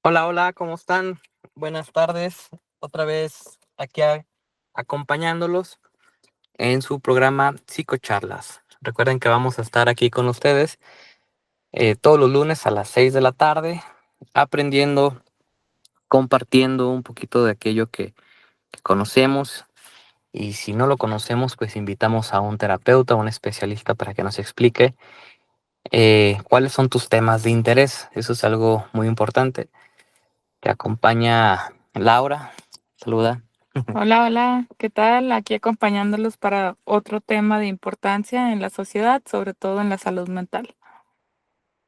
Hola, hola, ¿cómo están? Buenas tardes. Otra vez aquí acompañándolos en su programa Psicocharlas. Recuerden que vamos a estar aquí con ustedes todos los lunes a las 6 de la tarde, aprendiendo, compartiendo un poquito de aquello que conocemos. Y si no lo conocemos, pues invitamos a un terapeuta, a un especialista para que nos explique cuáles son tus temas de interés. Eso es algo muy importante. Te acompaña Laura. Saluda. Hola, hola, ¿qué tal? Aquí acompañándolos para otro tema de importancia en la sociedad, sobre todo en la salud mental.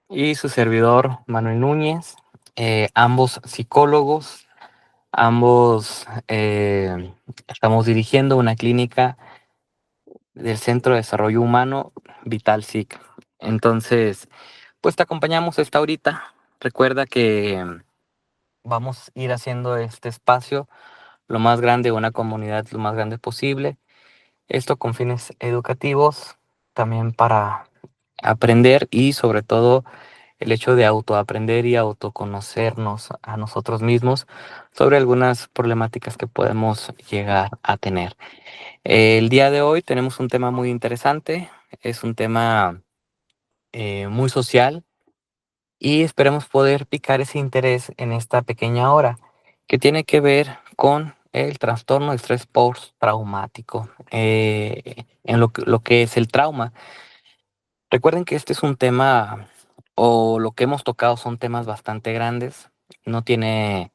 Y su servidor Manuel Núñez, ambos psicólogos, ambos estamos dirigiendo una clínica del Centro de Desarrollo Humano VitalSIC. Entonces, pues te acompañamos esta horita. Recuerda que vamos a ir haciendo este espacio lo más grande, una comunidad lo más grande posible. Esto con fines educativos, también para aprender y sobre todo el hecho de autoaprender y autoconocernos a nosotros mismos sobre algunas problemáticas que podemos llegar a tener. El día de hoy tenemos un tema muy interesante, es un tema muy social y esperemos poder picar ese interés en esta pequeña hora que tiene que ver con el trastorno de estrés postraumático, en lo que es el trauma. Recuerden que este es un tema, o lo que hemos tocado son temas bastante grandes. No tiene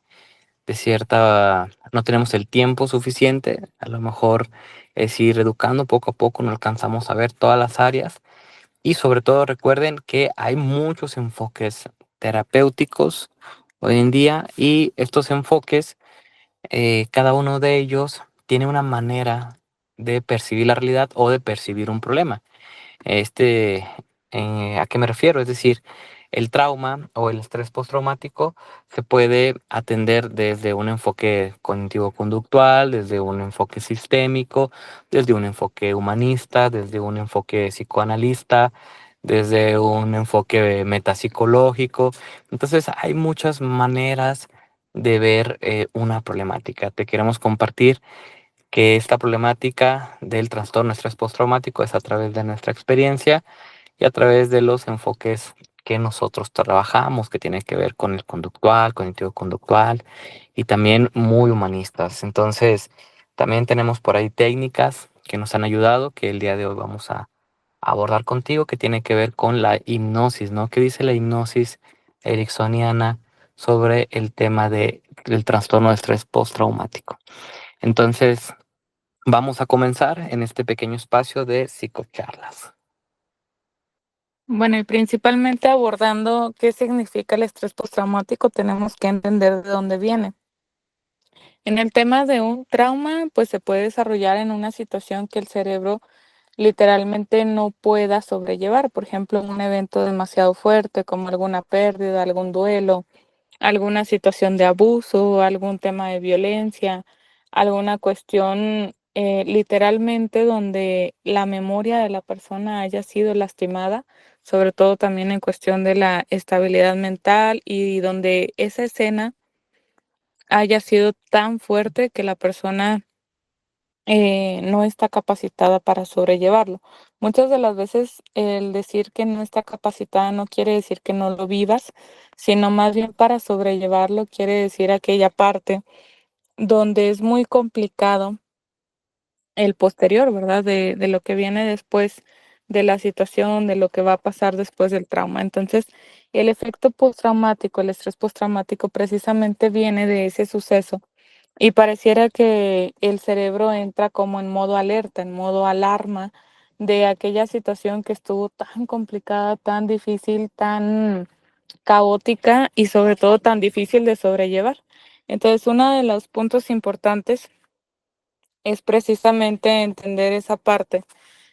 no tenemos el tiempo suficiente. A lo mejor es ir educando poco a poco, no alcanzamos a ver todas las áreas. Y sobre todo recuerden que hay muchos enfoques terapéuticos hoy en día y estos enfoques, cada uno de ellos tiene una manera de percibir la realidad o de percibir un problema. Este, ¿A qué me refiero? Es decir, el trauma o el estrés postraumático se puede atender desde un enfoque cognitivo-conductual, desde un enfoque sistémico, desde un enfoque humanista, desde un enfoque psicoanalista, desde un enfoque metapsicológico. Entonces, hay muchas maneras de ver una problemática. Te queremos compartir que esta problemática del trastorno estrés postraumático es a través de nuestra experiencia y a través de los enfoques que nosotros trabajamos, que tienen que ver con el conductual, cognitivo-conductual y también muy humanistas. Entonces, también tenemos por ahí técnicas que nos han ayudado, que el día de hoy vamos a abordar contigo, que tiene que ver con la hipnosis, ¿no? ¿Qué dice la hipnosis ericksoniana sobre el tema del trastorno de estrés postraumático? Entonces, vamos a comenzar en este pequeño espacio de psicocharlas. Bueno, y principalmente abordando qué significa el estrés postraumático, tenemos que entender de dónde viene. En el tema de un trauma, pues se puede desarrollar en una situación que el cerebro literalmente no pueda sobrellevar, por ejemplo, un evento demasiado fuerte como alguna pérdida, algún duelo, alguna situación de abuso, algún tema de violencia, alguna cuestión literalmente donde la memoria de la persona haya sido lastimada, sobre todo también en cuestión de la estabilidad mental y donde esa escena haya sido tan fuerte que la persona no está capacitada para sobrellevarlo. Muchas de las veces el decir que no está capacitada no quiere decir que no lo vivas, sino más bien para sobrellevarlo quiere decir aquella parte donde es muy complicado el posterior, ¿verdad? De lo que viene después de la situación, de lo que va a pasar después del trauma. Entonces, el efecto postraumático, el estrés postraumático precisamente viene de ese suceso y pareciera que el cerebro entra como en modo alerta, en modo alarma de aquella situación que estuvo tan complicada, tan difícil, tan caótica y sobre todo tan difícil de sobrellevar. Entonces, uno de los puntos importantes es precisamente entender esa parte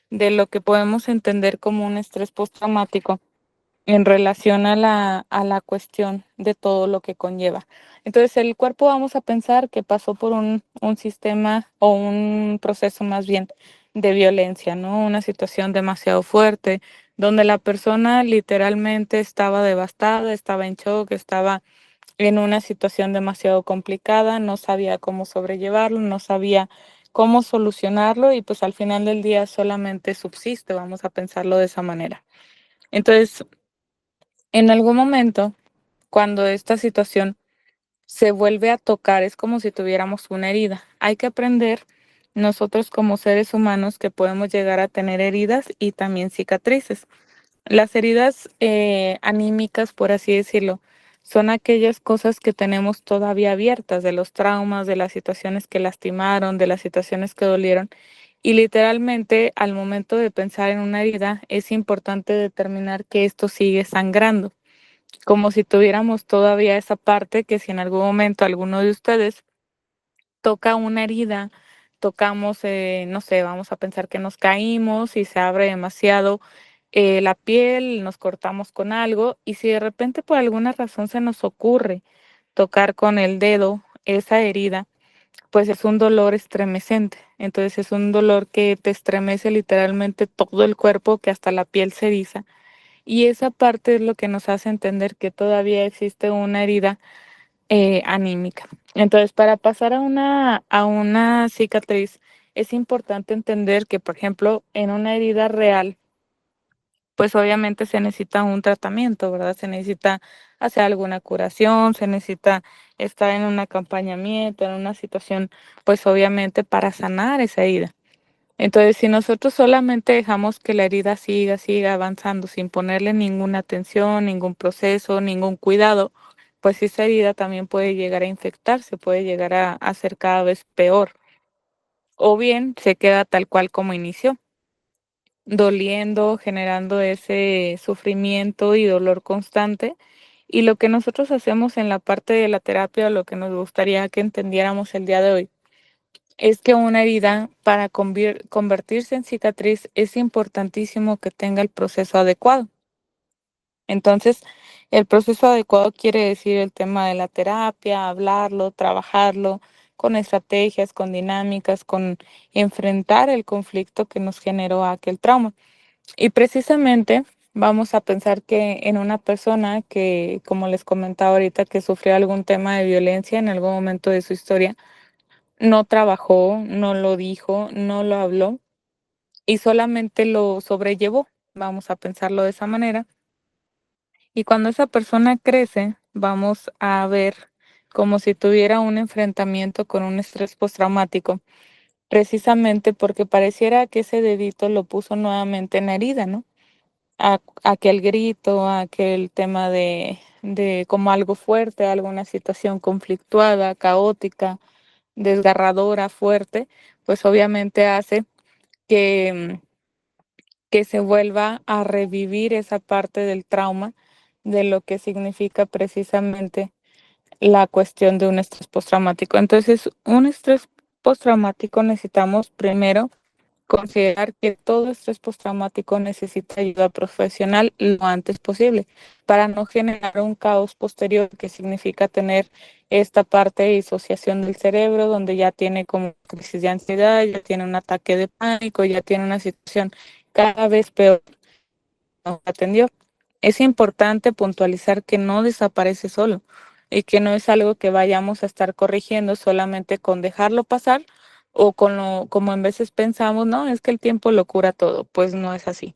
de lo que podemos entender como un estrés postraumático en relación a la cuestión de todo lo que conlleva. Entonces, el cuerpo vamos a pensar que pasó por un sistema o un proceso más bien de violencia, ¿no? Una situación demasiado fuerte, donde la persona literalmente estaba devastada, estaba en shock, estaba en una situación demasiado complicada, no sabía cómo sobrellevarlo, no sabía cómo solucionarlo y pues al final del día solamente subsiste, vamos a pensarlo de esa manera. Entonces, en algún momento, cuando esta situación se vuelve a tocar, es como si tuviéramos una herida. Hay que aprender nosotros como seres humanos que podemos llegar a tener heridas y también cicatrices. Las heridas anímicas, por así decirlo, son aquellas cosas que tenemos todavía abiertas, de los traumas, de las situaciones que lastimaron, de las situaciones que dolieron. Y literalmente, al momento de pensar en una herida, es importante determinar que esto sigue sangrando, como si tuviéramos todavía esa parte que si en algún momento alguno de ustedes toca una herida, tocamos, no sé, vamos a pensar que nos caímos y se abre demasiado la piel, nos cortamos con algo y si de repente por alguna razón se nos ocurre tocar con el dedo esa herida, pues es un dolor estremecente. Entonces es un dolor que te estremece literalmente todo el cuerpo, que hasta la piel se eriza. Y esa parte es lo que nos hace entender que todavía existe una herida anímica. Entonces, para pasar a una cicatriz, es importante entender que, por ejemplo, en una herida real, pues obviamente se necesita un tratamiento, ¿verdad? Se necesita hacer alguna curación, se necesita estar en un acompañamiento, en una situación, pues obviamente para sanar esa herida. Entonces, si nosotros solamente dejamos que la herida siga avanzando sin ponerle ninguna atención, ningún proceso, ningún cuidado, pues esa herida también puede llegar a infectarse, puede llegar a ser cada vez peor. O bien se queda tal cual como inició, doliendo, generando ese sufrimiento y dolor constante. Y lo que nosotros hacemos en la parte de la terapia, lo que nos gustaría que entendiéramos el día de hoy, es que una herida para convertirse en cicatriz es importantísimo que tenga el proceso adecuado. Entonces, el proceso adecuado quiere decir el tema de la terapia, hablarlo, trabajarlo con estrategias, con dinámicas, con enfrentar el conflicto que nos generó aquel trauma. Y precisamente vamos a pensar que en una persona que, como les comentaba ahorita, que sufrió algún tema de violencia en algún momento de su historia, no trabajó, no lo dijo, no lo habló y solamente lo sobrellevó, vamos a pensarlo de esa manera. Y cuando esa persona crece, vamos a ver como si tuviera un enfrentamiento con un estrés postraumático, precisamente porque pareciera que ese dedito lo puso nuevamente en la herida, ¿no? Aquel grito, aquel tema de como algo fuerte, alguna situación conflictuada, caótica, desgarradora, fuerte, pues obviamente hace que, que se vuelva a revivir esa parte del trauma de lo que significa precisamente la cuestión de un estrés postraumático. Entonces, un estrés postraumático necesitamos primero considerar que todo estrés postraumático necesita ayuda profesional lo antes posible para no generar un caos posterior que significa tener esta parte de disociación del cerebro donde ya tiene como crisis de ansiedad, ya tiene un ataque de pánico, ya tiene una situación cada vez peor. No atendió. Es importante puntualizar que no desaparece solo y que no es algo que vayamos a estar corrigiendo solamente con dejarlo pasar o con lo, como en veces pensamos, no, es que el tiempo lo cura todo, pues no es así.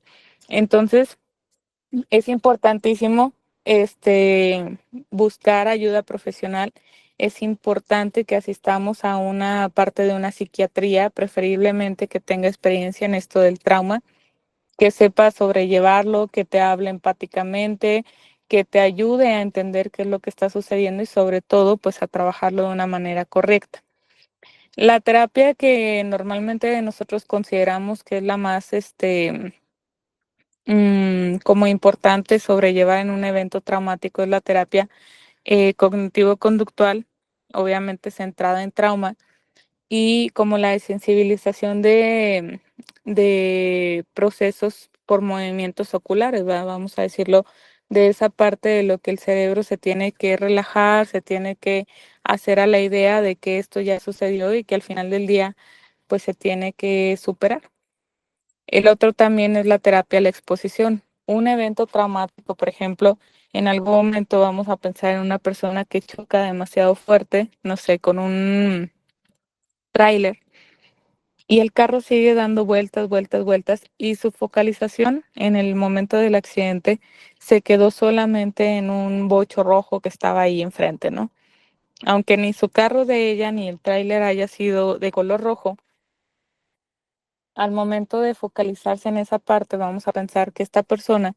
Entonces, es importantísimo buscar ayuda profesional. Es importante que asistamos a una parte de una psiquiatría, preferiblemente que tenga experiencia en esto del trauma, que sepa sobrellevarlo, que te hable empáticamente, que te ayude a entender qué es lo que está sucediendo y sobre todo, pues a trabajarlo de una manera correcta. La terapia que normalmente nosotros consideramos que es la más, como importante sobrellevar en un evento traumático es la terapia cognitivo-conductual, obviamente centrada en trauma y como la desensibilización de procesos por movimientos oculares, vamos a decirlo, de esa parte de lo que el cerebro se tiene que relajar, se tiene que hacer a la idea de que esto ya sucedió y que al final del día pues se tiene que superar. El otro también es la terapia a la exposición. Un evento traumático, por ejemplo, En algún momento vamos a pensar en una persona que choca demasiado fuerte, no sé, con un tráiler y el carro sigue dando vueltas, vueltas, vueltas y su focalización en el momento del accidente se quedó solamente en un bocho rojo que estaba ahí enfrente, ¿no? Aunque ni su carro de ella ni el tráiler haya sido de color rojo, al momento de focalizarse en esa parte, vamos a pensar que esta persona,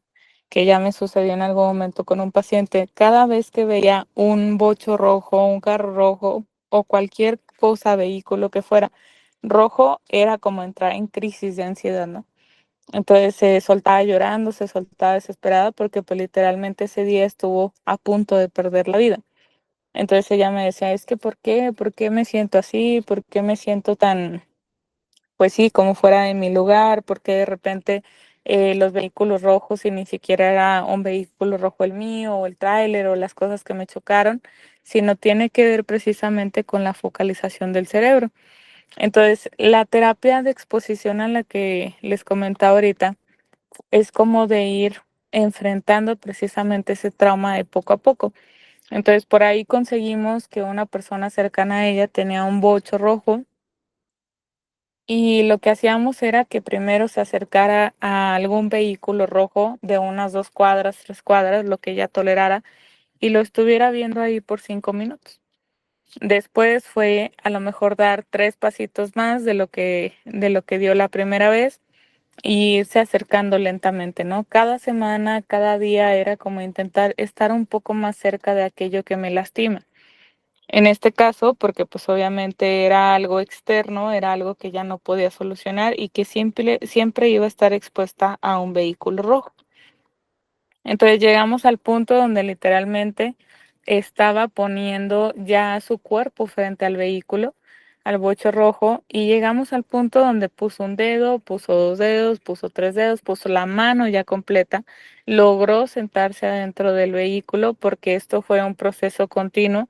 que ya me sucedió en algún momento con un paciente, cada vez que veía un bocho rojo, un carro rojo o cualquier cosa, vehículo que fuera rojo, era como entrar en crisis de ansiedad, ¿no? Entonces se soltaba llorando, se soltaba desesperada porque pues literalmente ese día estuvo a punto de perder la vida. Entonces ella me decía, es que ¿por qué? ¿Por qué me siento así? ¿Por qué me siento tan, pues sí, como fuera de mi lugar? ¿Por qué de repente los vehículos rojos y ni siquiera era un vehículo rojo el mío o el tráiler o las cosas que me chocaron, sino tiene que ver precisamente con la focalización del cerebro? Entonces, la terapia de exposición a la que les comentaba ahorita es como de ir enfrentando precisamente ese trauma de poco a poco. Entonces, por ahí conseguimos que una persona cercana a ella tenía un bocho rojo y lo que hacíamos era que primero se acercara a algún vehículo rojo de unas 2 cuadras, 3 cuadras, lo que ella tolerara, y lo estuviera viendo ahí por 5 minutos. Después fue a lo mejor dar 3 pasitos más de lo que dio la primera vez y irse acercando lentamente, ¿no? Cada semana, cada día era como intentar estar un poco más cerca de aquello que me lastima. En este caso, porque pues obviamente era algo externo, era algo que ya no podía solucionar y que siempre iba a estar expuesta a un vehículo rojo. Entonces llegamos al punto donde literalmente estaba poniendo ya su cuerpo frente al vehículo, al bocho rojo, y llegamos al punto donde puso un dedo, puso 2 dedos, puso 3 dedos, puso la mano ya completa, logró sentarse adentro del vehículo porque esto fue un proceso continuo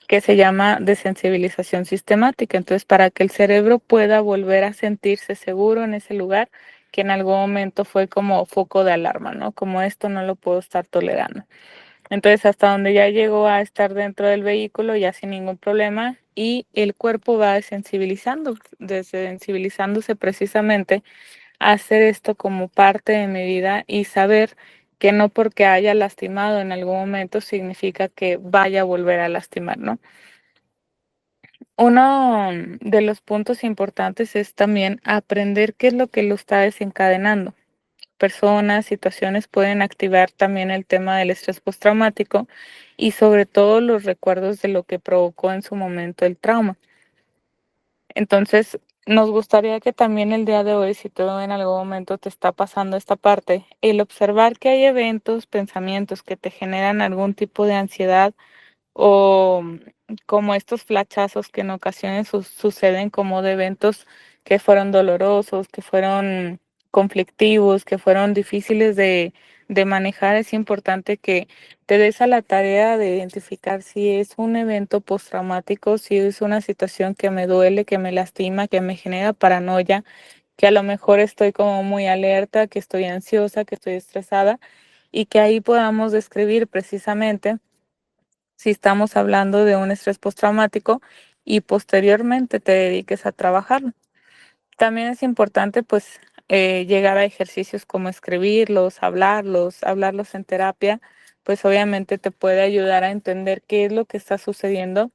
que se llama desensibilización sistemática. Entonces, para que el cerebro pueda volver a sentirse seguro en ese lugar, que en algún momento fue como foco de alarma, ¿no? Como esto no lo puedo estar tolerando. Entonces, hasta donde ya llegó a estar dentro del vehículo, ya sin ningún problema, y el cuerpo va desensibilizándose precisamente a hacer esto como parte de mi vida y saber que no porque haya lastimado en algún momento significa que vaya a volver a lastimar, ¿no? Uno de los puntos importantes es también aprender qué es lo que lo está desencadenando. Personas, situaciones pueden activar también el tema del estrés postraumático y sobre todo los recuerdos de lo que provocó en su momento el trauma. Entonces, nos gustaría que también el día de hoy, si tú en algún momento te está pasando esta parte, el observar que hay eventos, pensamientos que te generan algún tipo de ansiedad o como estos flachazos que en ocasiones suceden como de eventos que fueron dolorosos, que fueron conflictivos, que fueron difíciles de manejar. Es importante que te des a la tarea de identificar si es un evento postraumático, si es una situación que me duele, que me lastima, que me genera paranoia, que a lo mejor estoy como muy alerta, que estoy ansiosa, que estoy estresada y que ahí podamos describir precisamente si estamos hablando de un estrés postraumático y posteriormente te dediques a trabajarlo. También es importante pues llegar a ejercicios como escribirlos, hablarlos en terapia, pues obviamente te puede ayudar a entender qué es lo que está sucediendo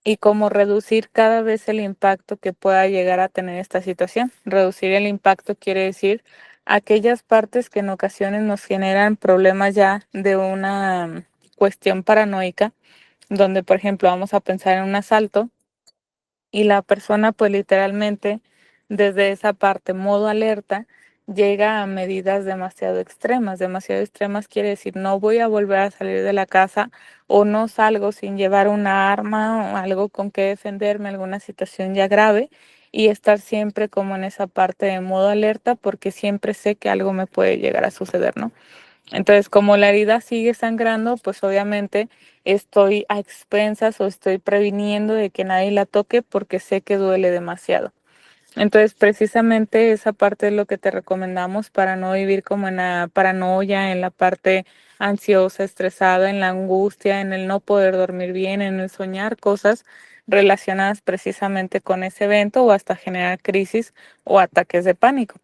y cómo reducir cada vez el impacto que pueda llegar a tener esta situación. Reducir el impacto quiere decir aquellas partes que en ocasiones nos generan problemas ya de una cuestión paranoica donde, por ejemplo, vamos a pensar en un asalto y la persona, pues literalmente, desde esa parte, modo alerta, llega a medidas demasiado extremas quiere decir no voy a volver a salir de la casa o no salgo sin llevar una arma o algo con que defenderme, alguna situación ya grave y estar siempre como en esa parte de modo alerta porque siempre sé que algo me puede llegar a suceder, ¿no? Entonces, como la herida sigue sangrando, pues obviamente estoy a expensas o estoy previniendo de que nadie la toque porque sé que duele demasiado. Entonces, precisamente esa parte es lo que te recomendamos para no vivir como en la paranoia, en la parte ansiosa, estresada, en la angustia, en el no poder dormir bien, en el soñar cosas relacionadas precisamente con ese evento o hasta generar crisis o ataques de pánico.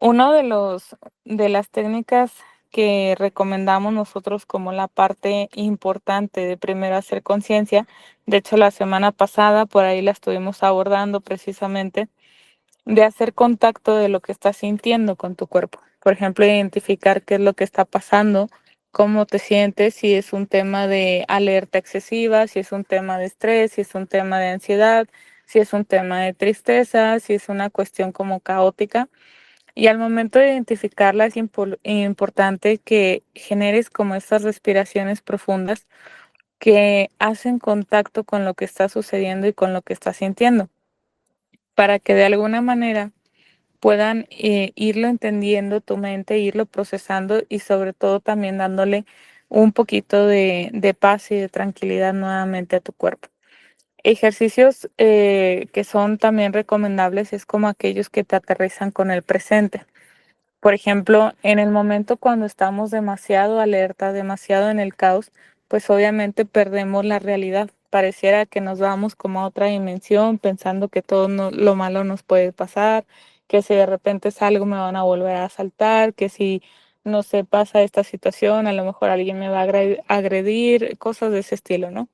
Uno de las técnicas que recomendamos nosotros como la parte importante de primero hacer conciencia, de hecho la semana pasada por ahí la estuvimos abordando precisamente, de hacer contacto de lo que estás sintiendo con tu cuerpo. Por ejemplo, identificar qué es lo que está pasando, cómo te sientes, si es un tema de alerta excesiva, si es un tema de estrés, si es un tema de ansiedad, si es un tema de tristeza, si es una cuestión como caótica. Y al momento de identificarla es importante que generes como estas respiraciones profundas que hacen contacto con lo que está sucediendo y con lo que estás sintiendo, para que de alguna manera puedan irlo entendiendo tu mente, irlo procesando y sobre todo también dándole un poquito de paz y de tranquilidad nuevamente a tu cuerpo. Ejercicios que son también recomendables es como aquellos que te aterrizan con el presente. Por ejemplo, en el momento cuando estamos demasiado alerta, demasiado en el caos, pues obviamente perdemos la realidad. Pareciera que nos vamos como a otra dimensión, pensando que todo lo malo nos puede pasar, que si de repente salgo me van a volver a asaltar, que si no se pasa esta situación, a lo mejor alguien me va a agredir, cosas de ese estilo, ¿no?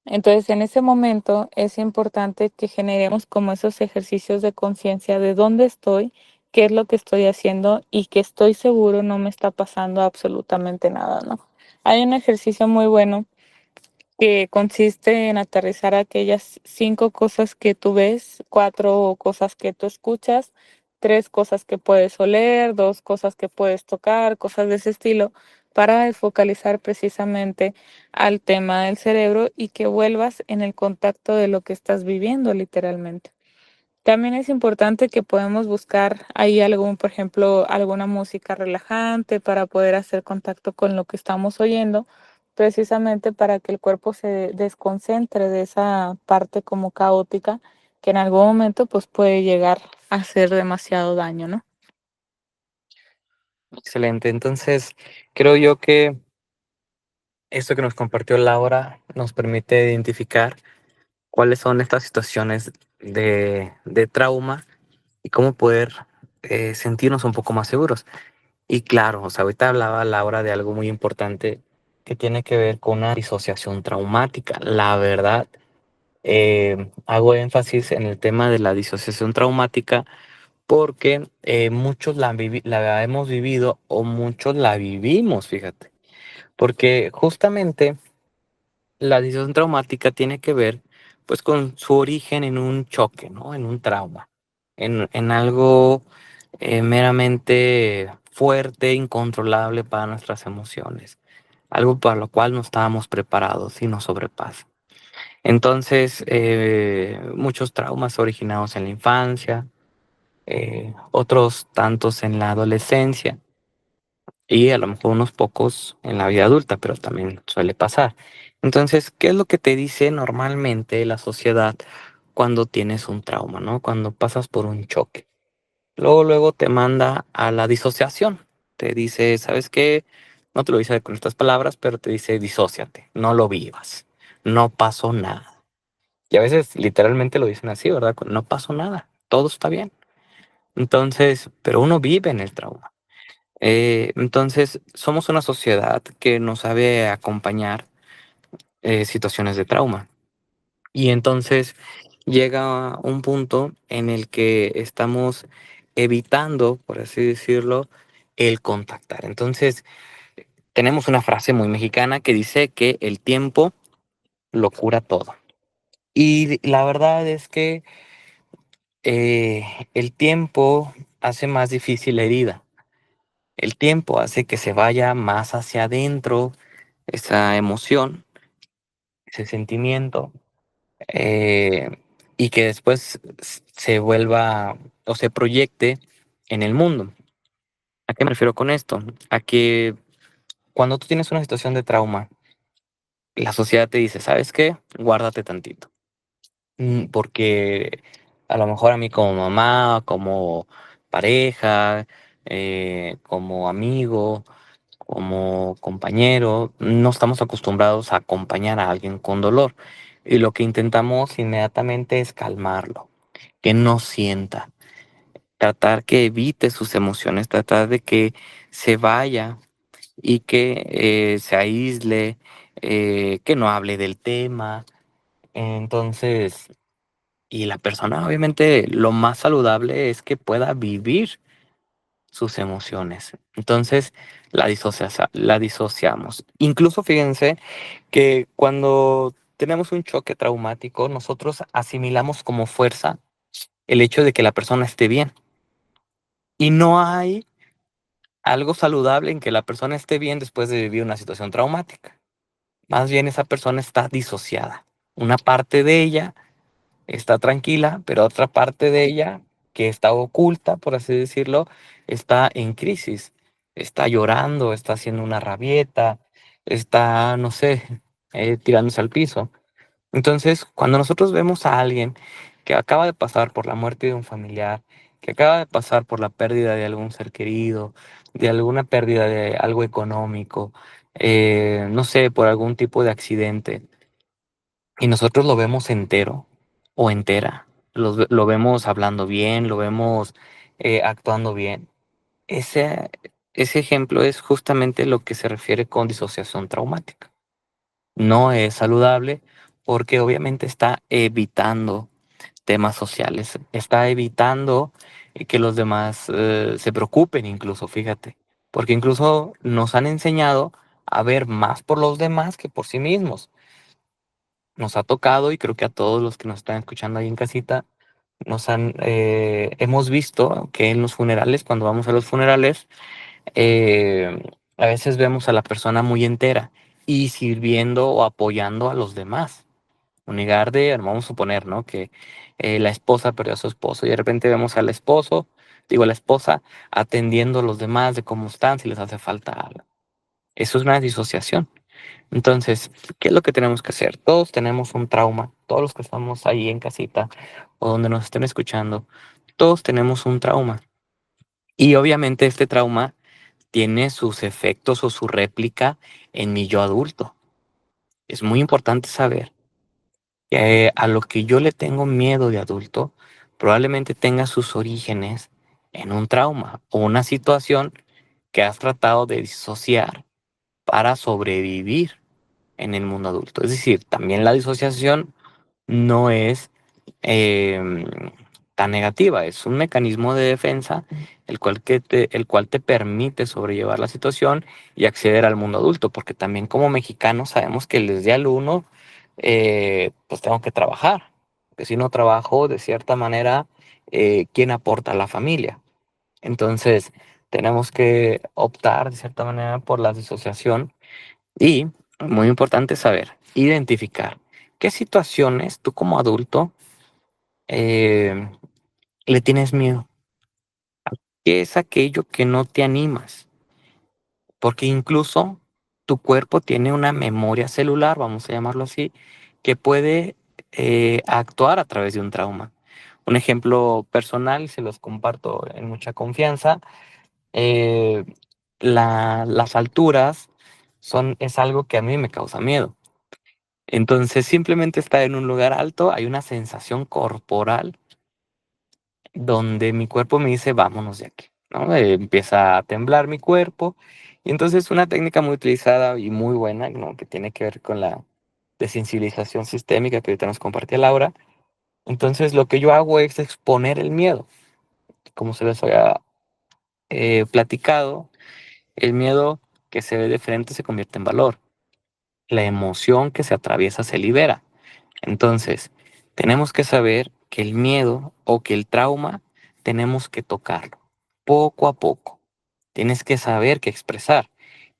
Entonces, en ese momento es importante que generemos como esos ejercicios de conciencia de dónde estoy, qué es lo que estoy haciendo y que estoy seguro no me está pasando absolutamente nada, ¿no? Hay un ejercicio muy bueno que consiste en aterrizar aquellas 5 cosas que tú ves, 4 cosas que tú escuchas, 3 cosas que puedes oler, 2 cosas que puedes tocar, cosas de ese estilo, para focalizar precisamente al tema del cerebro y que vuelvas en el contacto de lo que estás viviendo literalmente. También es importante que podemos buscar ahí algún, por ejemplo, alguna música relajante para poder hacer contacto con lo que estamos oyendo, precisamente para que el cuerpo se desconcentre de esa parte como caótica que en algún momento pues puede llegar a hacer demasiado daño, ¿no? Excelente. Entonces, creo yo que esto que nos compartió Laura nos permite identificar cuáles son estas situaciones de trauma y cómo poder sentirnos un poco más seguros. Y claro, o sea, ahorita hablaba Laura de algo muy importante que tiene que ver con una disociación traumática. La verdad, hago énfasis en el tema de la disociación traumática porque muchos la hemos vivido o muchos la vivimos, fíjate. Porque justamente la disociación traumática tiene que ver pues con su origen en un choque, ¿no? En un trauma, en algo meramente fuerte, incontrolable para nuestras emociones, algo para lo cual no estábamos preparados y nos sobrepasa. Entonces, muchos traumas originados en la infancia, otros tantos en la adolescencia y a lo mejor unos pocos en la vida adulta, pero también suele pasar. Entonces, ¿qué es lo que te dice normalmente la sociedad cuando tienes un trauma, ¿no? Cuando pasas por un choque? Luego te manda a la disociación. Te dice, ¿sabes qué? No te lo dice con estas palabras, pero te dice, disóciate, no lo vivas, no pasó nada. Y a veces literalmente lo dicen así, ¿verdad? No pasó nada, todo está bien. Entonces, pero uno vive en el trauma. Entonces, somos una sociedad que no sabe acompañar situaciones de trauma. Y entonces llega un punto en el que estamos evitando, por así decirlo, el contactar. Entonces, tenemos una frase muy mexicana que dice que el tiempo lo cura todo. Y la verdad es que el tiempo hace más difícil la herida. El tiempo hace que se vaya más hacia adentro esa emoción, ese sentimiento, eh, y que después se vuelva o se proyecte en el mundo. ¿A qué me refiero con esto? A que cuando tú tienes una situación de trauma, la sociedad te dice, ¿sabes qué? Guárdate tantito. Porque A lo mejor a mí como mamá, como pareja, como amigo, como compañero, no estamos acostumbrados a acompañar a alguien con dolor. Y lo que intentamos inmediatamente es calmarlo, que no sienta, tratar que evite sus emociones, tratar de que se vaya y que se aísle, que no hable del tema. Entonces, y la persona, obviamente, lo más saludable es que pueda vivir sus emociones. Entonces, la disociamos. Incluso fíjense que cuando tenemos un choque traumático, nosotros asimilamos como fuerza el hecho de que la persona esté bien. Y no hay algo saludable en que la persona esté bien después de vivir una situación traumática. Más bien esa persona está disociada. Una parte de ella está tranquila, pero otra parte de ella, que está oculta, por así decirlo, está en crisis. Está llorando, está haciendo una rabieta, está, no sé, tirándose al piso. Entonces, cuando nosotros vemos a alguien que acaba de pasar por la muerte de un familiar, que acaba de pasar por la pérdida de algún ser querido, de alguna pérdida de algo económico, no sé, por algún tipo de accidente, y nosotros lo vemos entero o entera, lo vemos hablando bien, lo vemos actuando bien. Ese, ese ejemplo es justamente lo que se refiere con disociación traumática. No es saludable porque obviamente está evitando temas sociales, está evitando que los demás se preocupen incluso, fíjate, porque incluso nos han enseñado a ver más por los demás que por sí mismos. Nos ha tocado y creo que a todos los que nos están escuchando ahí en casita, hemos visto que en los funerales, cuando vamos a los funerales, eh, a veces vemos a la persona muy entera y sirviendo o apoyando a los demás. Un lugar de, vamos a suponer, ¿no? Que la esposa perdió a su esposo y de repente vemos al esposo, digo, a la esposa atendiendo a los demás de cómo están, si les hace falta algo. Eso es una disociación. Entonces, ¿qué es lo que tenemos que hacer? Todos tenemos un trauma, todos los que estamos ahí en casita o donde nos estén escuchando, todos tenemos un trauma. Y obviamente este trauma tiene sus efectos o su réplica en mi yo adulto. Es muy importante saber que a lo que yo le tengo miedo de adulto probablemente tenga sus orígenes en un trauma o una situación que has tratado de disociar para sobrevivir en el mundo adulto. Es decir, también la disociación no es em, tan negativa, es un mecanismo de defensa el cual te permite sobrellevar la situación y acceder al mundo adulto, porque también como mexicanos sabemos que desde al uno, pues tengo que trabajar, porque si no trabajo, de cierta manera, ¿quién aporta a la familia? Entonces, tenemos que optar de cierta manera por la disociación y, muy importante saber, identificar qué situaciones tú como adulto eh, le tienes miedo, qué es aquello que no te animas, porque incluso tu cuerpo tiene una memoria celular, vamos a llamarlo así, que puede actuar a través de un trauma. Un ejemplo personal, y se los comparto en mucha confianza, eh, las alturas es algo que a mí me causa miedo. Entonces, simplemente estar en un lugar alto, hay una sensación corporal donde mi cuerpo me dice, vámonos de aquí, ¿no? Empieza a temblar mi cuerpo. Y entonces una técnica muy utilizada y muy buena, ¿no? Que tiene que ver con la desensibilización sistémica que ahorita nos compartía Laura. Entonces, lo que yo hago es exponer el miedo. Como se les había platicado, el miedo que se ve de frente se convierte en valor. La emoción que se atraviesa se libera. Entonces, tenemos que saber que el miedo o que el trauma tenemos que tocarlo poco a poco. Tienes que saber qué expresar.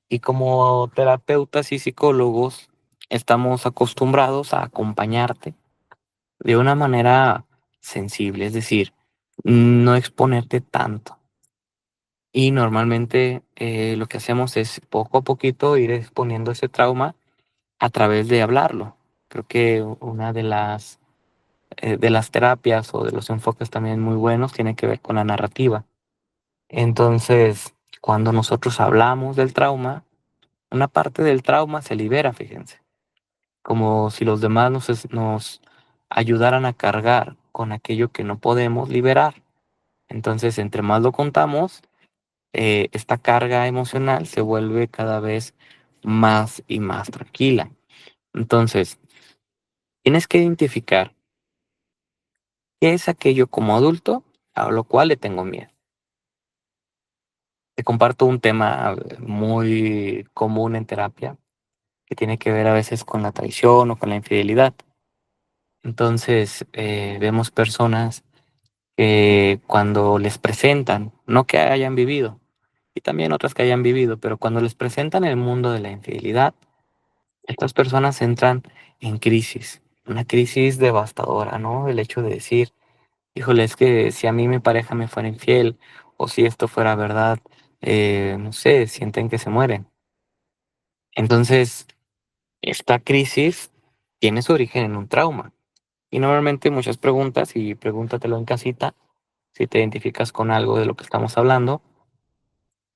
Y como terapeutas y psicólogos, estamos acostumbrados a acompañarte de una manera sensible, es decir, no exponerte tanto. Y normalmente lo que hacemos es poco a poquito ir exponiendo ese trauma a través de hablarlo. Creo que una de las de las terapias o de los enfoques también muy buenos tiene que ver con la narrativa. Entonces, cuando nosotros hablamos del trauma, una parte del trauma se libera, fíjense, como si los demás nos ayudaran a cargar con aquello que no podemos liberar. Entonces, entre más lo contamos, esta carga emocional se vuelve cada vez más y más tranquila. Entonces, tienes que identificar qué es aquello como adulto a lo cual le tengo miedo. Te comparto un tema muy común en terapia que tiene que ver a veces con la traición o con la infidelidad. Entonces, vemos personas que cuando les presentan, no que hayan vivido, y también otras que hayan vivido, pero cuando les presentan el mundo de la infidelidad, estas personas entran en crisis, una crisis devastadora, ¿no? El hecho de decir, híjole, es que si a mí mi pareja me fuera infiel, o si esto fuera verdad, no sé, sienten que se mueren. Entonces, esta crisis tiene su origen en un trauma. Y normalmente muchas preguntas, y pregúntatelo en casita, si te identificas con algo de lo que estamos hablando,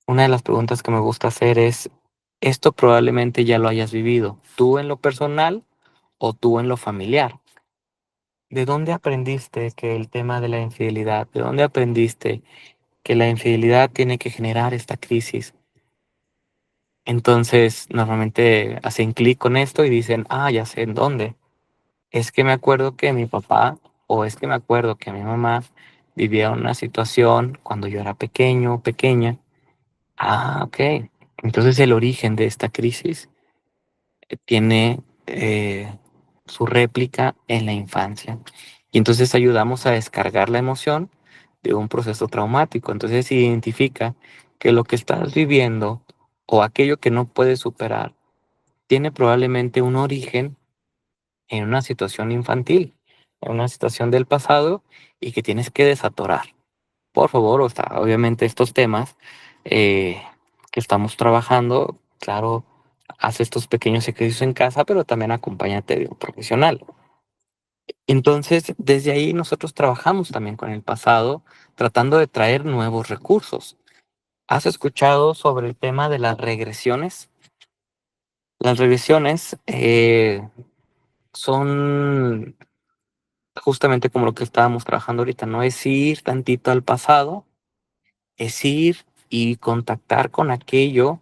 una de las preguntas que me gusta hacer es, esto probablemente ya lo hayas vivido, tú en lo personal o tú en lo familiar. ¿De dónde aprendiste que el tema de la infidelidad, de dónde aprendiste que la infidelidad tiene que generar esta crisis? Entonces, normalmente hacen clic con esto y dicen, ah, ya sé en dónde. Es que me acuerdo que mi papá, o es que me acuerdo que mi mamá vivía una situación cuando yo era pequeño o pequeña. Ah, ok. Entonces el origen de esta crisis tiene su réplica en la infancia. Y entonces ayudamos a descargar la emoción de un proceso traumático. Entonces se identifica que lo que estás viviendo o aquello que no puedes superar tiene probablemente un origen en una situación infantil, en una situación del pasado y que tienes que desatorar. Por favor, o sea, obviamente estos temas eh, que estamos trabajando, claro, haz estos pequeños ejercicios en casa, pero también acompáñate de un profesional. Entonces, desde ahí nosotros trabajamos también con el pasado, tratando de traer nuevos recursos. ¿Has escuchado sobre el tema de las regresiones? Las regresiones son justamente como lo que estábamos trabajando ahorita, ¿no? Es ir tantito al pasado, es ir y contactar con aquello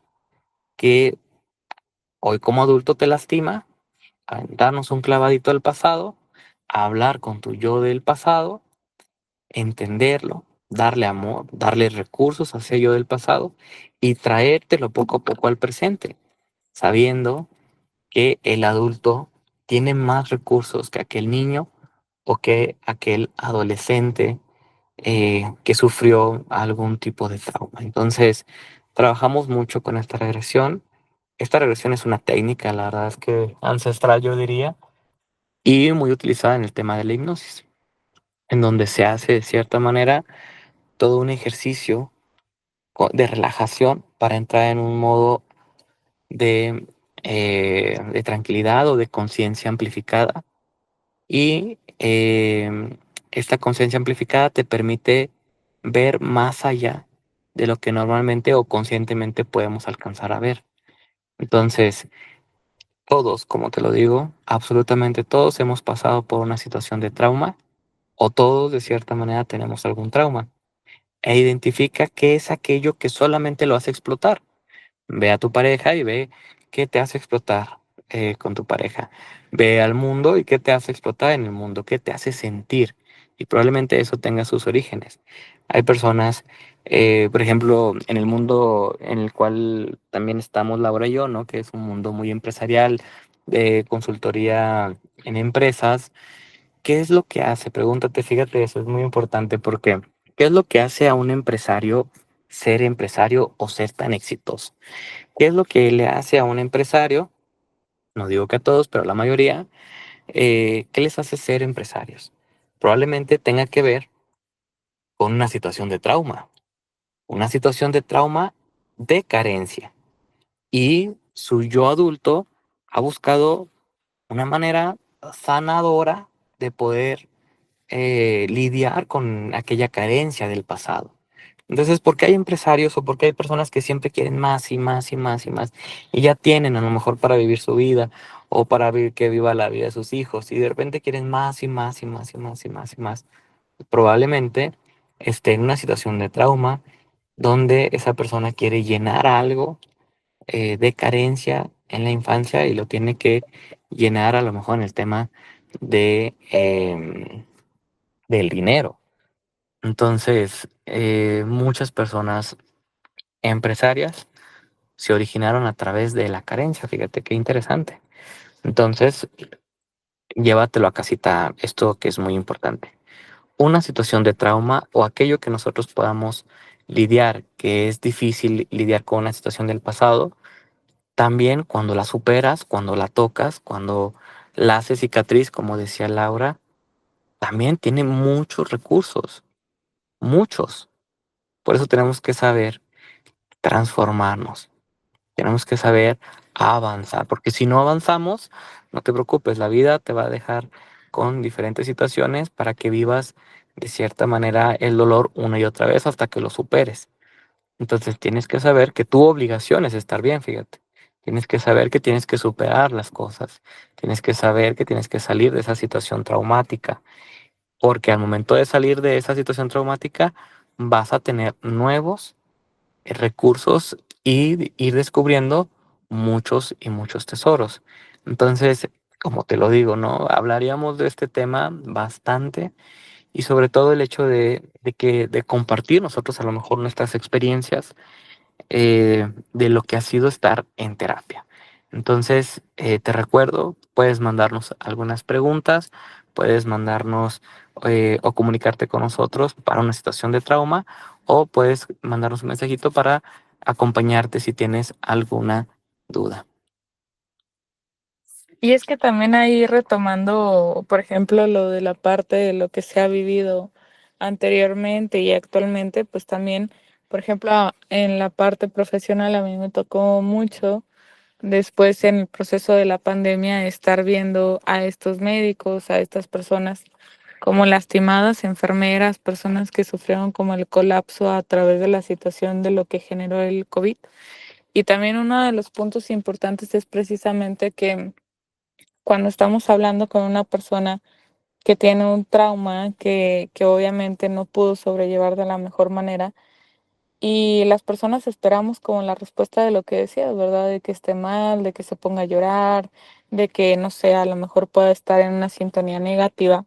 que hoy como adulto te lastima, a darnos un clavadito al pasado, a hablar con tu yo del pasado, entenderlo, darle amor, darle recursos a ese yo del pasado y traértelo poco a poco al presente, sabiendo que el adulto tiene más recursos que aquel niño o que aquel adolescente que sufrió algún tipo de trauma. Entonces, trabajamos mucho con esta regresión. Esta regresión es una técnica, la verdad es que ancestral, yo diría, y muy utilizada en el tema de la hipnosis, en donde se hace de cierta manera todo un ejercicio de relajación para entrar en un modo de tranquilidad o de conciencia amplificada. Y esta conciencia amplificada te permite ver más allá de lo que normalmente o conscientemente podemos alcanzar a ver. Entonces, todos, como te lo digo, absolutamente todos hemos pasado por una situación de trauma o todos de cierta manera tenemos algún trauma. E identifica qué es aquello que solamente lo hace explotar. Ve a tu pareja y ve qué te hace explotar con tu pareja. Ve al mundo y qué te hace explotar en el mundo, qué te hace sentir. Y probablemente eso tenga sus orígenes. Hay personas, por ejemplo, en el mundo en el cual también estamos Laura y yo, ¿no? Que es un mundo muy empresarial, de consultoría en empresas. ¿Qué es lo que hace? Pregúntate, fíjate, eso es muy importante porque ¿qué es lo que hace a un empresario ser empresario o ser tan exitoso? ¿Qué es lo que le hace a un empresario? No digo que a todos, pero a la mayoría. ¿Qué les hace ser empresarios? Probablemente tenga que ver con una situación de trauma de carencia. Y su yo adulto ha buscado una manera sanadora de poder lidiar con aquella carencia del pasado. Entonces, ¿por qué hay empresarios o por qué hay personas que siempre quieren más y más y más y más? Y ya tienen a lo mejor para vivir su vida o para que viva la vida de sus hijos y de repente quieren más y más y más y más y más y más. Probablemente esté en una situación de trauma donde esa persona quiere llenar algo de carencia en la infancia y lo tiene que llenar a lo mejor en el tema de, del dinero. Entonces, muchas personas empresarias se originaron a través de la carencia, fíjate qué interesante. Entonces, llévatelo a casita, esto que es muy importante. Una situación de trauma o aquello que nosotros podamos lidiar, que es difícil lidiar con una situación del pasado, también cuando la superas, cuando la tocas, cuando la haces cicatriz, como decía Laura, también tiene muchos recursos, muchos. Por eso tenemos que saber transformarnos. Tenemos que saber avanzar, porque si no avanzamos, no te preocupes, la vida te va a dejar con diferentes situaciones para que vivas de cierta manera el dolor una y otra vez hasta que lo superes. Entonces tienes que saber que tu obligación es estar bien, fíjate. Tienes que saber que tienes que superar las cosas. Tienes que saber que tienes que salir de esa situación traumática, porque al momento de salir de esa situación traumática vas a tener nuevos recursos y ir descubriendo muchos y muchos tesoros. Entonces, como te lo digo, ¿no? Hablaríamos de este tema bastante y sobre todo el hecho de compartir nosotros a lo mejor nuestras experiencias de lo que ha sido estar en terapia. Entonces, te recuerdo, puedes mandarnos algunas preguntas, puedes mandarnos o comunicarte con nosotros para una situación de trauma o puedes mandarnos un mensajito para acompañarte si tienes alguna duda. Y es que también ahí retomando, por ejemplo, lo de la parte de lo que se ha vivido anteriormente y actualmente, pues también, por ejemplo, en la parte profesional a mí me tocó mucho después en el proceso de la pandemia estar viendo a estos médicos, a estas personas como lastimadas, enfermeras, personas que sufrieron como el colapso a través de la situación de lo que generó el COVID. Y también uno de los puntos importantes es precisamente que cuando estamos hablando con una persona que tiene un trauma que obviamente no pudo sobrellevar de la mejor manera, y las personas esperamos como la respuesta de lo que decías, ¿verdad? De que esté mal, de que se ponga a llorar, de que, no sé, a lo mejor pueda estar en una sintonía negativa.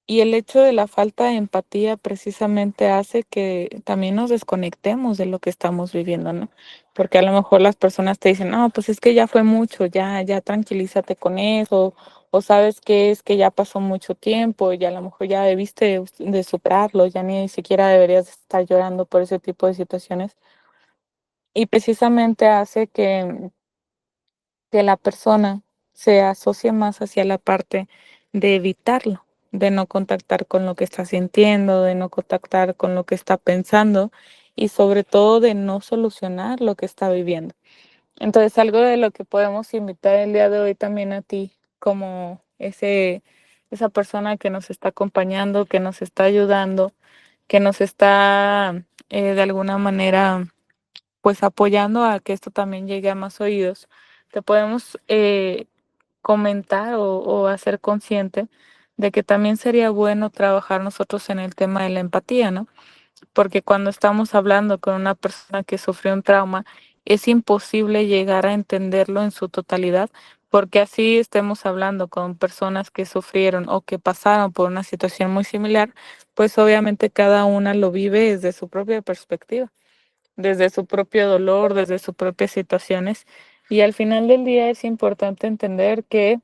Y el hecho de la falta de empatía precisamente hace que también nos desconectemos de lo que estamos viviendo, ¿no? Porque a lo mejor las personas te dicen, no, pues es que ya fue mucho, ya tranquilízate con eso, o sabes que es que ya pasó mucho tiempo y a lo mejor ya debiste de superarlo, ya ni siquiera deberías estar llorando por ese tipo de situaciones. Y precisamente hace que la persona se asocie más hacia la parte de evitarlo, de no contactar con lo que está sintiendo, de no contactar con lo que está pensando y sobre todo de no solucionar lo que está viviendo. Entonces, algo de lo que podemos invitar el día de hoy también a ti, como esa persona que nos está acompañando, que nos está ayudando, que nos está de alguna manera pues apoyando a que esto también llegue a más oídos, te podemos comentar o hacer consciente de que también sería bueno trabajar nosotros en el tema de la empatía, ¿no? Porque cuando estamos hablando con una persona que sufrió un trauma, es imposible llegar a entenderlo en su totalidad, porque así estemos hablando con personas que sufrieron o que pasaron por una situación muy similar, pues obviamente cada una lo vive desde su propia perspectiva, desde su propio dolor, desde sus propias situaciones. Y al final del día es importante entender que,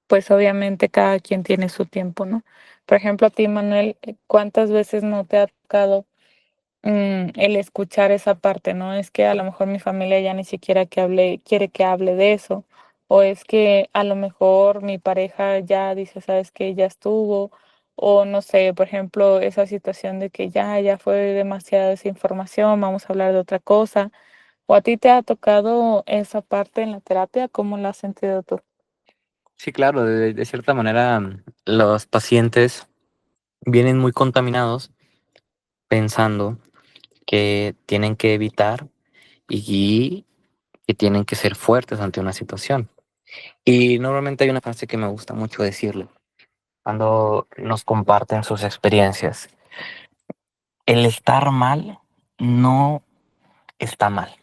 pues obviamente cada quien tiene su tiempo, ¿no? Por ejemplo, a ti, Manuel, ¿cuántas veces no te ha tocado el escuchar esa parte, ¿no? Es que a lo mejor mi familia ya ni siquiera quiere que hable de eso, o es que a lo mejor mi pareja ya dice, sabes que ya estuvo, o no sé, por ejemplo, esa situación de que ya fue demasiada esa información, vamos a hablar de otra cosa, o a ti te ha tocado esa parte en la terapia, ¿cómo la has sentido tú? Sí, claro, de cierta manera los pacientes vienen muy contaminados pensando que tienen que evitar y que tienen que ser fuertes ante una situación. Y normalmente hay una frase que me gusta mucho decirle cuando nos comparten sus experiencias. El estar mal no está mal.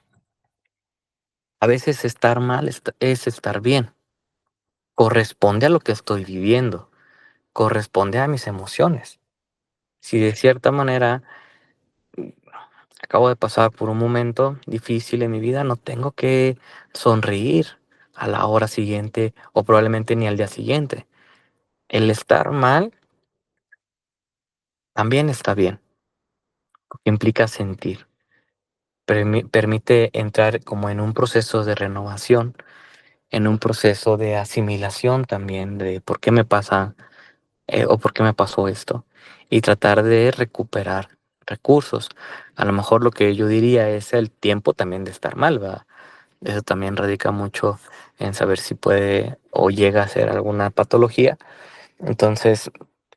A veces estar mal es estar bien. Corresponde a lo que estoy viviendo, corresponde a mis emociones. Si de cierta manera acabo de pasar por un momento difícil en mi vida, no tengo que sonreír a la hora siguiente o probablemente ni al día siguiente. El estar mal también está bien, porque implica sentir. Permite entrar como en un proceso de renovación, en un proceso de asimilación también de por qué me pasa o por qué me pasó esto y tratar de recuperar recursos. A lo mejor lo que yo diría es el tiempo también de estar mal, ¿verdad? Eso también radica mucho en saber si puede o llega a ser alguna patología. Entonces,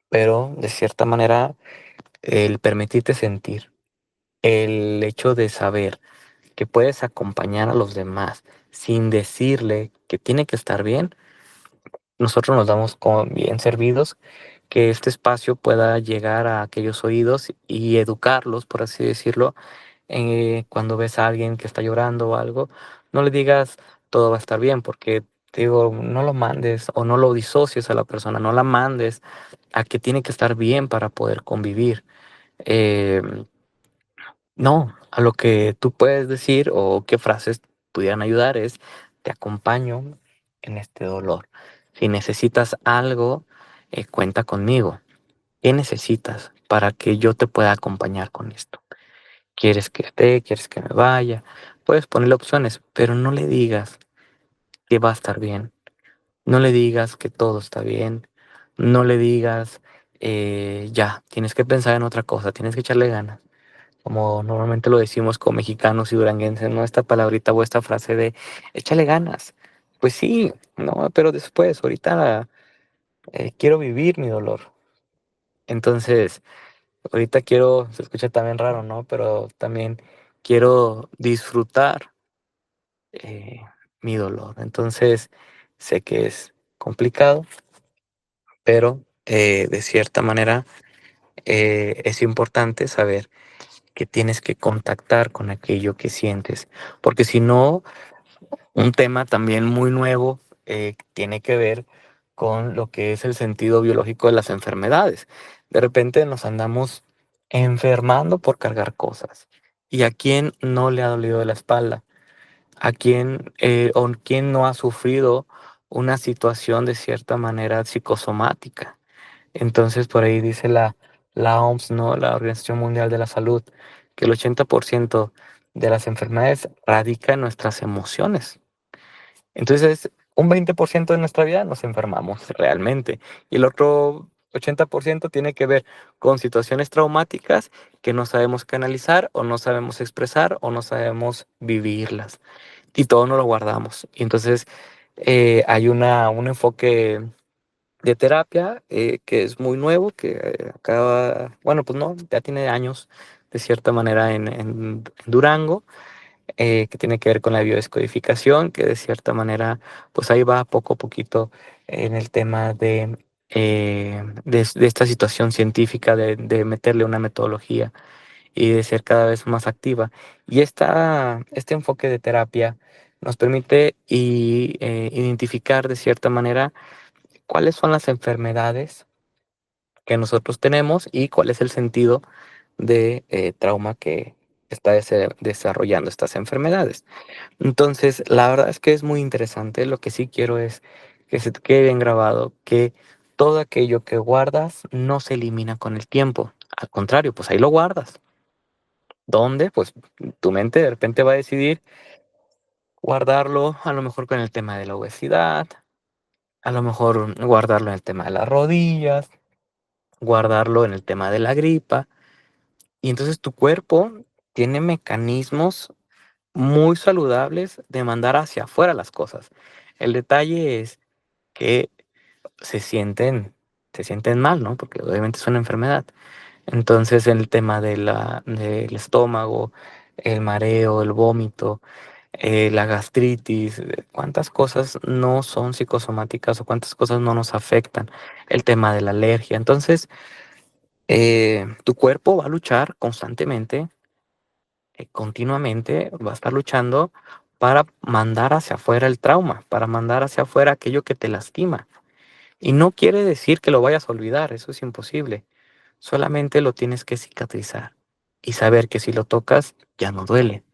pero de cierta manera, el permitirte sentir, el hecho de saber que puedes acompañar a los demás sin decirle que tiene que estar bien, nosotros nos damos como bien servidos que este espacio pueda llegar a aquellos oídos y educarlos, por así decirlo, cuando ves a alguien que está llorando o algo, no le digas todo va a estar bien, porque te digo, no lo mandes o no lo disocies a la persona, no la mandes a que tiene que estar bien para poder convivir. Eh, no, a lo que tú puedes decir o qué frases pudieran ayudar es, te acompaño en este dolor. Si necesitas algo, cuenta conmigo. ¿Qué necesitas para que yo te pueda acompañar con esto? ¿Quieres que esté? ¿Quieres que me vaya? Puedes ponerle opciones, pero no le digas que va a estar bien. No le digas que todo está bien. No le digas, ya, tienes que pensar en otra cosa, tienes que echarle ganas. Como normalmente lo decimos con mexicanos y duranguenses, ¿no? Esta palabrita o esta frase de échale ganas. Pues sí, no, pero después, ahorita quiero vivir mi dolor. Entonces, ahorita quiero, se escucha también raro, ¿no? Pero también quiero disfrutar eh, mi dolor. Entonces, sé que es complicado, pero de cierta manera es importante saber que tienes que contactar con aquello que sientes, porque si no, un tema también muy nuevo tiene que ver con lo que es el sentido biológico de las enfermedades. De repente nos andamos enfermando por cargar cosas. ¿Y a quién no le ha dolido la espalda? ¿A quién o quién no ha sufrido una situación de cierta manera psicosomática? Entonces, por ahí dice la OMS, ¿no? La Organización Mundial de la Salud, que el 80% de las enfermedades radica en nuestras emociones. Entonces, un 20% de nuestra vida nos enfermamos realmente y el otro 80% tiene que ver con situaciones traumáticas que no sabemos canalizar o no sabemos expresar o no sabemos vivirlas y todo no lo guardamos. Y entonces hay un enfoque de terapia que es muy nuevo, que acaba, bueno, pues no, ya tiene años de cierta manera en Durango, que tiene que ver con la biodescodificación, que de cierta manera, pues ahí va poco a poquito en el tema de esta situación científica, de meterle una metodología y de ser cada vez más activa. Y este enfoque de terapia nos permite identificar de cierta manera cuáles son las enfermedades que nosotros tenemos y cuál es el sentido de trauma que está desarrollando estas enfermedades. Entonces, la verdad es que es muy interesante. Lo que sí quiero es que se te quede bien grabado que todo aquello que guardas no se elimina con el tiempo. Al contrario, pues ahí lo guardas. ¿Dónde? Pues tu mente de repente va a decidir guardarlo, a lo mejor con el tema de la obesidad, a lo mejor guardarlo en el tema de las rodillas, guardarlo en el tema de la gripa. Y entonces tu cuerpo tiene mecanismos muy saludables de mandar hacia afuera las cosas. El detalle es que se sienten, se sienten mal, ¿no? Porque obviamente es una enfermedad. Entonces el tema del estómago, el mareo, el vómito, la gastritis, cuántas cosas no son psicosomáticas o cuántas cosas no nos afectan, el tema de la alergia. Entonces, tu cuerpo va a luchar constantemente, continuamente, va a estar luchando para mandar hacia afuera el trauma, para mandar hacia afuera aquello que te lastima. Y no quiere decir que lo vayas a olvidar, eso es imposible. Solamente lo tienes que cicatrizar y saber que si lo tocas ya no duele.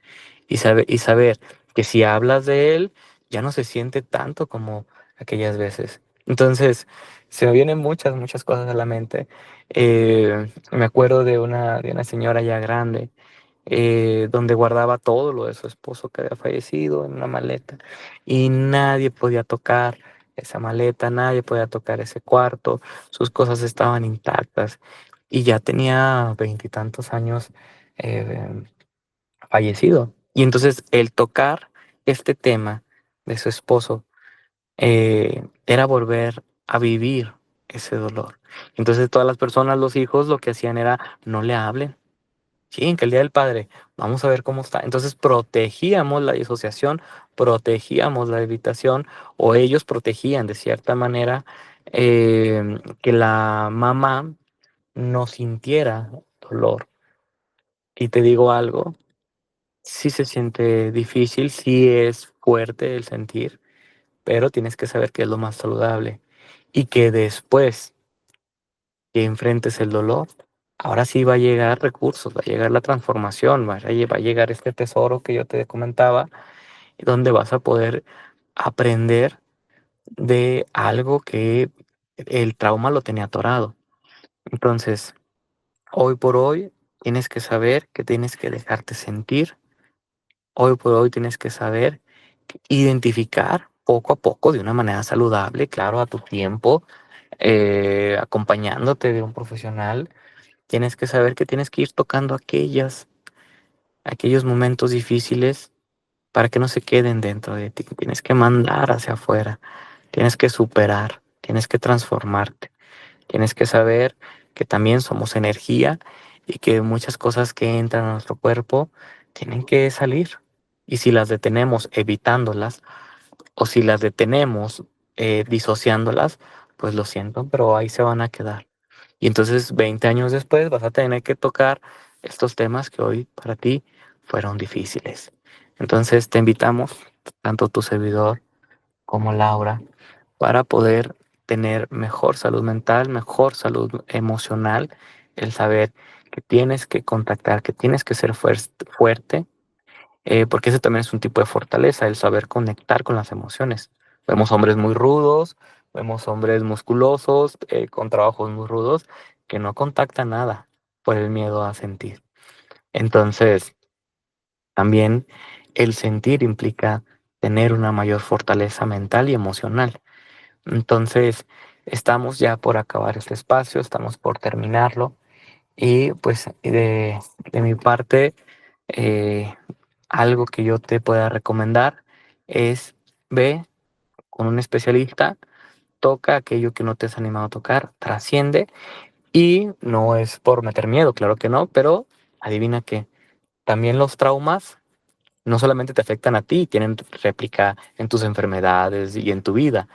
Y saber que si hablas de él ya no se siente tanto como aquellas veces. Entonces, se me vienen muchas, muchas cosas a la mente. Me acuerdo de una señora ya grande, donde guardaba todo lo de su esposo que había fallecido en una maleta y nadie podía tocar esa maleta, nadie podía tocar ese cuarto, sus cosas estaban intactas y ya tenía veintitantos años eh, fallecido. Y entonces el tocar este tema de su esposo era volver a vivir ese dolor. Entonces todas las personas, los hijos, lo que hacían era no le hablen. Sí, que el Día del Padre, vamos a ver cómo está. Entonces protegíamos la disociación, protegíamos la evitación, o ellos protegían de cierta manera que la mamá no sintiera dolor. Y te digo algo, sí se siente difícil, sí es fuerte el sentir, pero tienes que saber que es lo más saludable y que después que enfrentes el dolor, ahora sí va a llegar recursos, va a llegar la transformación, va a llegar este tesoro que yo te comentaba, donde vas a poder aprender de algo que el trauma lo tenía atorado. Entonces, hoy por hoy tienes que saber que tienes que dejarte sentir, hoy por hoy tienes que saber identificar poco a poco, de una manera saludable, claro, a tu tiempo, acompañándote de un profesional. Tienes que saber que tienes que ir tocando aquellos momentos difíciles para que no se queden dentro de ti. Tienes que mandar hacia afuera, tienes que superar, tienes que transformarte, tienes que saber que también somos energía y que muchas cosas que entran a nuestro cuerpo tienen que salir. Y si las detenemos evitándolas, o si las detenemos disociándolas, pues lo siento, pero ahí se van a quedar. Y entonces 20 años después vas a tener que tocar estos temas que hoy para ti fueron difíciles. Entonces te invitamos, tanto tu servidor como Laura, para poder tener mejor salud mental, mejor salud emocional, el saber que tienes que contactar, que tienes que ser fuerte, porque ese también es un tipo de fortaleza, el saber conectar con las emociones. Vemos hombres muy rudos, vemos hombres musculosos, con trabajos muy rudos, que no contactan nada por el miedo a sentir. Entonces, también el sentir implica tener una mayor fortaleza mental y emocional. Entonces, estamos ya por acabar este espacio, estamos por terminarlo. Y pues de mi parte, eh, algo que yo te pueda recomendar es ve con un especialista, toca aquello que no te has animado a tocar, trasciende y no es por meter miedo, claro que no, pero adivina que también los traumas no solamente te afectan a ti, tienen réplica en tus enfermedades y en tu vida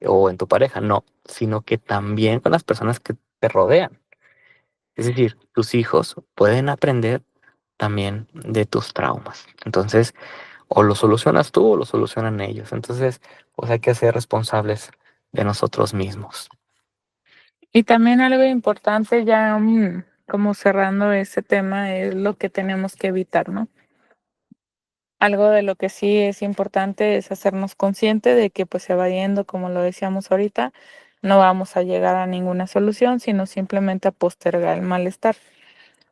o en tu pareja, no, sino que también con las personas que te rodean. Es decir, tus hijos pueden aprender también de tus traumas. Entonces, o lo solucionas tú o lo solucionan ellos. Entonces, pues hay que ser responsables de nosotros mismos. Y también algo importante ya, como cerrando ese tema, es lo que tenemos que evitar, ¿no? Algo de lo que sí es importante es hacernos consciente de que pues se va yendo, como lo decíamos ahorita, no vamos a llegar a ninguna solución, sino simplemente a postergar el malestar.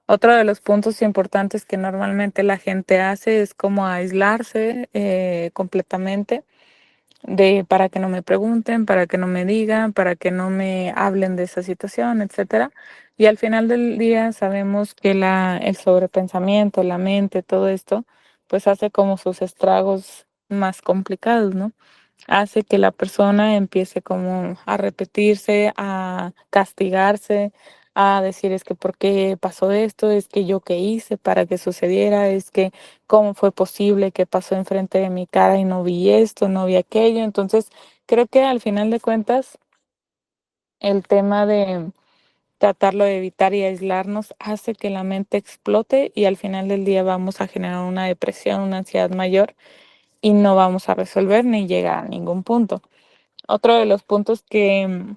Otro de los puntos importantes que normalmente la gente hace es como aislarse completamente para que no me pregunten, para que no me digan, para que no me hablen de esa situación, etcétera. Y al final del día sabemos que el sobrepensamiento, la mente, todo esto, pues hace como sus estragos más complicados, ¿no? hace que la persona empiece como a repetirse, a castigarse, a decir es que por qué pasó esto, es que yo qué hice para que sucediera, es que cómo fue posible que pasó enfrente de mi cara y no vi esto, no vi aquello. Entonces, creo que al final de cuentas, el tema de tratarlo de evitar y aislarnos hace que la mente explote y al final del día vamos a generar una depresión, una ansiedad mayor y no vamos a resolver ni llegar a ningún punto. Otro de los puntos que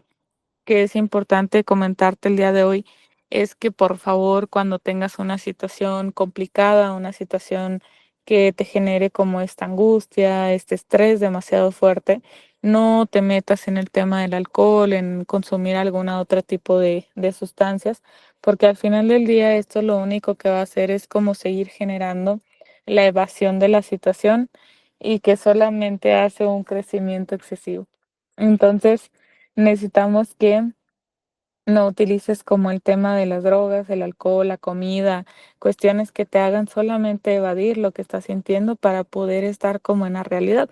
es importante comentarte el día de hoy es que por favor cuando tengas una situación complicada, una situación que te genere como esta angustia, este estrés demasiado fuerte, no te metas en el tema del alcohol, en consumir alguna otro tipo de sustancias, porque al final del día esto lo único que va a hacer es como seguir generando la evasión de la situación y que solamente hace un crecimiento excesivo. Entonces, necesitamos que no utilices como el tema de las drogas, el alcohol, la comida, cuestiones que te hagan solamente evadir lo que estás sintiendo para poder estar como en la realidad.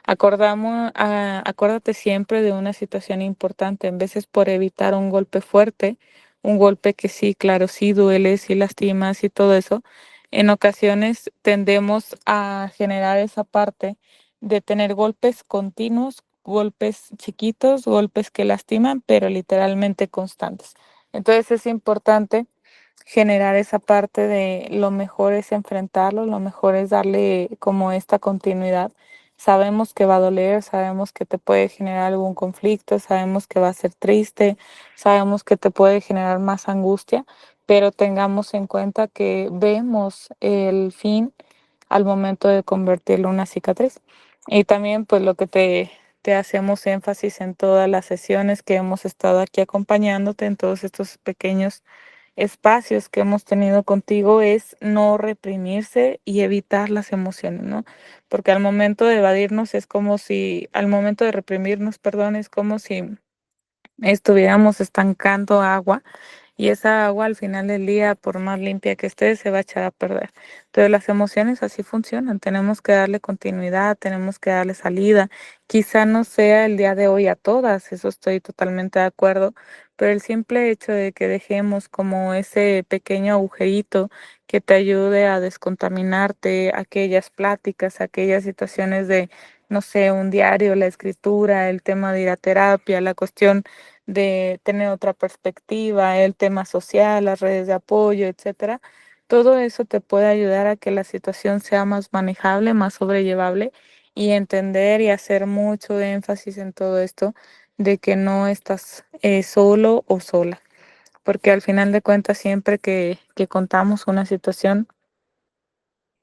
Acuérdate siempre de una situación importante, en veces por evitar un golpe fuerte, un golpe que sí, claro, sí duele, sí lastimas y todo eso. En ocasiones tendemos a generar esa parte de tener golpes continuos, golpes chiquitos, golpes que lastiman, pero literalmente constantes. Entonces es importante generar esa parte de lo mejor es enfrentarlo, lo mejor es darle como esta continuidad. Sabemos que va a doler, sabemos que te puede generar algún conflicto, sabemos que va a ser triste, sabemos que te puede generar más angustia, pero tengamos en cuenta que vemos el fin al momento de convertirlo en una cicatriz. Y también pues lo que te hacemos énfasis en todas las sesiones que hemos estado aquí acompañándote en todos estos pequeños espacios que hemos tenido contigo es no reprimirse y evitar las emociones, ¿no? Porque al momento de evadirnos es como si, al momento de reprimirnos, perdón, es como si estuviéramos estancando agua y esa agua al final del día, por más limpia que esté, se va a echar a perder. Entonces las emociones así funcionan, tenemos que darle continuidad, tenemos que darle salida. Quizá no sea el día de hoy a todas, eso estoy totalmente de acuerdo, pero el simple hecho de que dejemos como ese pequeño agujerito que te ayude a descontaminarte, aquellas pláticas, aquellas situaciones de, no sé, un diario, la escritura, el tema de ir a terapia, la cuestión de tener otra perspectiva, el tema social, las redes de apoyo, etcétera. Todo eso te puede ayudar a que la situación sea más manejable, más sobrellevable y entender y hacer mucho énfasis en todo esto de que no estás solo o sola, porque al final de cuentas siempre que contamos una situación,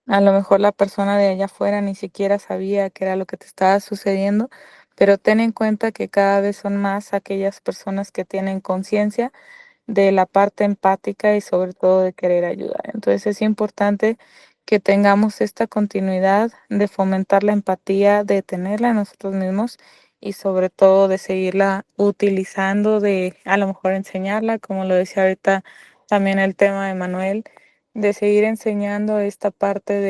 a lo mejor la persona de allá afuera ni siquiera sabía qué era lo que te estaba sucediendo, pero ten en cuenta que cada vez son más aquellas personas que tienen conciencia de la parte empática y sobre todo de querer ayudar. Entonces es importante que tengamos esta continuidad de fomentar la empatía, de tenerla en nosotros mismos y sobre todo de seguirla utilizando, de a lo mejor enseñarla, como lo decía ahorita también el tema de Manuel, de seguir enseñando esta parte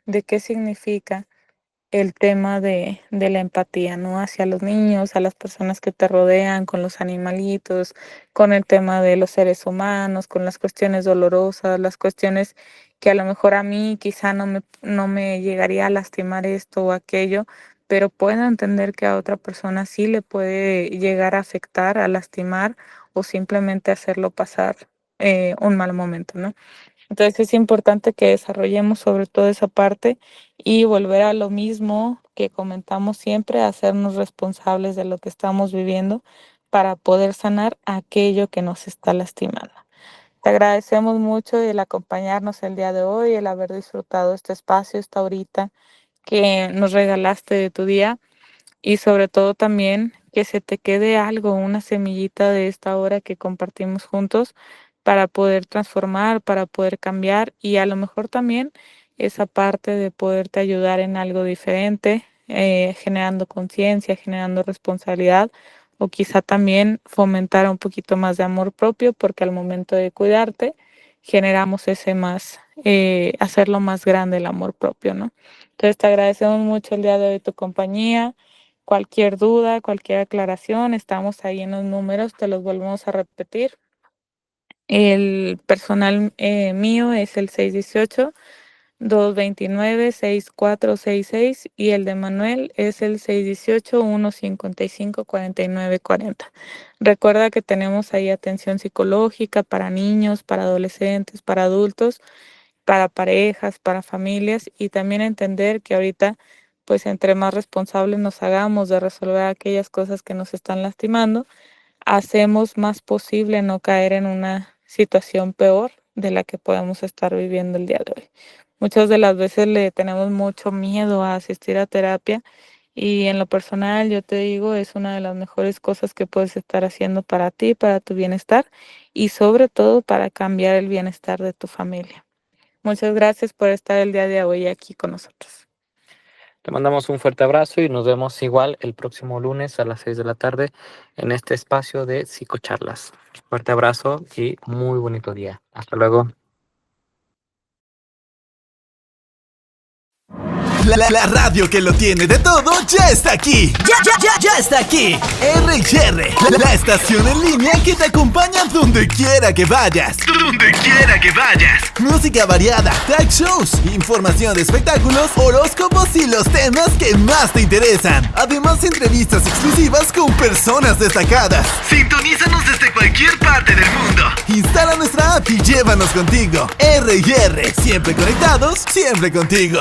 de qué significa el tema de la empatía, ¿no? Hacia los niños, a las personas que te rodean, con los animalitos, con el tema de los seres humanos, con las cuestiones dolorosas, las cuestiones que a lo mejor a mí quizá no me llegaría a lastimar esto o aquello, pero puedo entender que a otra persona sí le puede llegar a afectar, a lastimar o simplemente hacerlo pasar un mal momento, ¿no? Entonces es importante que desarrollemos sobre todo esa parte y volver a lo mismo que comentamos siempre, hacernos responsables de lo que estamos viviendo para poder sanar aquello que nos está lastimando. Te agradecemos mucho el acompañarnos el día de hoy, el haber disfrutado este espacio, esta horita que nos regalaste de tu día y sobre todo también que se te quede algo, una semillita de esta hora que compartimos juntos para poder transformar, para poder cambiar y a lo mejor también esa parte de poderte ayudar en algo diferente, generando conciencia, generando responsabilidad o quizá también fomentar un poquito más de amor propio porque al momento de cuidarte generamos ese más, hacerlo más grande el amor propio, ¿no? Entonces te agradecemos mucho el día de hoy tu compañía. Cualquier duda, cualquier aclaración, estamos ahí en los números, te los volvemos a repetir. El personal mío es el 618-229-6466 y el de Manuel es el 618-155-4940. Recuerda que tenemos ahí atención psicológica para niños, para adolescentes, para adultos, para parejas, para familias, y también entender que ahorita, pues entre más responsables nos hagamos de resolver aquellas cosas que nos están lastimando, hacemos más posible no caer en una situación peor de la que podemos estar viviendo el día de hoy. Muchas de las veces le tenemos mucho miedo a asistir a terapia, y en lo personal yo te digo, es una de las mejores cosas que puedes estar haciendo para ti, para tu bienestar y sobre todo para cambiar el bienestar de tu familia. Muchas gracias por estar el día de hoy aquí con nosotros. Te mandamos un fuerte abrazo y nos vemos igual el próximo lunes a las 6 de la tarde en este espacio de psicocharlas. Fuerte abrazo y muy bonito día. Hasta luego. La radio que lo tiene de todo ya está aquí. Ya está aquí. R&R, la estación en línea que te acompaña donde quiera que vayas. Donde quiera que vayas. Música variada, talk shows, información de espectáculos, horóscopos y los temas que más te interesan. Además, entrevistas exclusivas con personas destacadas. Sintonízanos desde cualquier parte del mundo. Instala nuestra app y llévanos contigo. R&R, siempre conectados, siempre contigo.